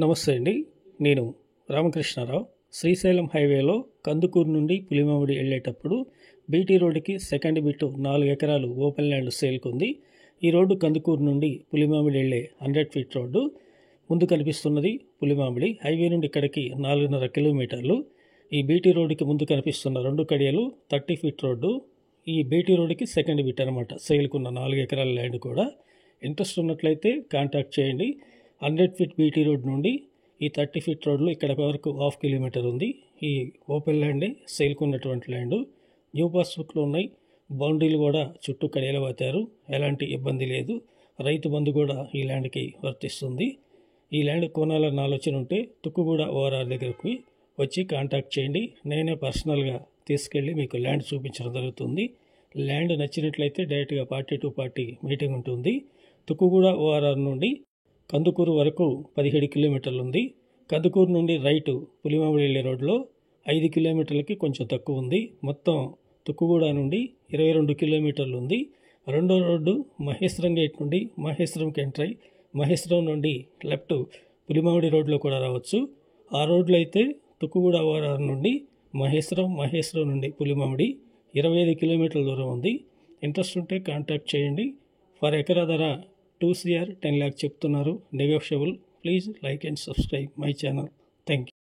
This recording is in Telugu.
నమస్తే అండి. నేను రామకృష్ణారావు. శ్రీశైలం హైవేలో కందుకూరు నుండి పులిమామిడి వెళ్ళేటప్పుడు బీటీ రోడ్డుకి సెకండ్ బిట్ 4 ఎకరాలు ఓపెన్ ల్యాండ్ సేల్కుంది. ఈ రోడ్డు కందుకూరు నుండి పులిమామిడి వెళ్ళే 100 ఫీట్ రోడ్డు. ముందు కనిపిస్తున్నది పులిమామిడి. హైవే నుండి ఇక్కడికి 4.5 కిలోమీటర్లు. ఈ బీటీ రోడ్డుకి ముందు కనిపిస్తున్న 2 కడియలు 30 ఫీట్ రోడ్డు. ఈ బీటీ రోడ్డుకి సెకండ్ బిట్ అనమాట. సేల్కున్న 4 ఎకరాల ల్యాండ్ కూడా. ఇంట్రెస్ట్ ఉన్నట్లయితే కాంటాక్ట్ చేయండి. 100 ఫీట్ బీటీ రోడ్ నుండి ఈ 30 ఫీట్ రోడ్లో ఇక్కడ వరకు 1/2 కిలోమీటర్ ఉంది. ఈ ఓపెన్ ల్యాండే సేల్కున్నటువంటి ల్యాండ్. న్యూ పాస్బుక్లో ఉన్నాయి. బౌండరీలు కూడా చుట్టూ కడియలు పాతారు. ఎలాంటి ఇబ్బంది లేదు. రైతు బంధు కూడా ఈ ల్యాండ్కి వర్తిస్తుంది. ఈ ల్యాండ్ కొనాలన్న ఆలోచన ఉంటే తుక్కుగూడ ఓఆర్ఆర్ దగ్గరకు వచ్చి కాంటాక్ట్ చేయండి. నేనే పర్సనల్గా తీసుకెళ్ళి మీకు ల్యాండ్ చూపించడం జరుగుతుంది. ల్యాండ్ నచ్చినట్లయితే డైరెక్ట్గా పార్టీ టు పార్టీ మీటింగ్ ఉంటుంది. తుక్కుగూడ ఓఆర్ఆర్ నుండి కందుకూరు వరకు 17 కిలోమీటర్లు ఉంది. కందుకూరు నుండి రైటు పులిమామిడి వెళ్ళే రోడ్లో 5 కిలోమీటర్లకి కొంచెం తక్కువ ఉంది. మొత్తం తుక్కుగూడ నుండి 22 కిలోమీటర్లు ఉంది. రెండో రోడ్డు మహేశ్వరం గేట్ నుండి మహేశ్వరంకి ఎంటర్ అయ్యి మహేశ్వరం నుండి లెఫ్ట్ పులిమామిడి రోడ్లో కూడా రావచ్చు. ఆ రోడ్లో అయితే తుక్కుగూడ ఓఆర్ఆర్ నుండి మహేశ్వరం నుండి పులిమామిడి 25 కిలోమీటర్ల దూరం ఉంది. ఇంట్రెస్ట్ ఉంటే కాంటాక్ట్ చేయండి. ఫర్ ఎకరా ధర 2 CR 10 lakh చెప్తున్నారు. Negotiable. Please like and subscribe my channel.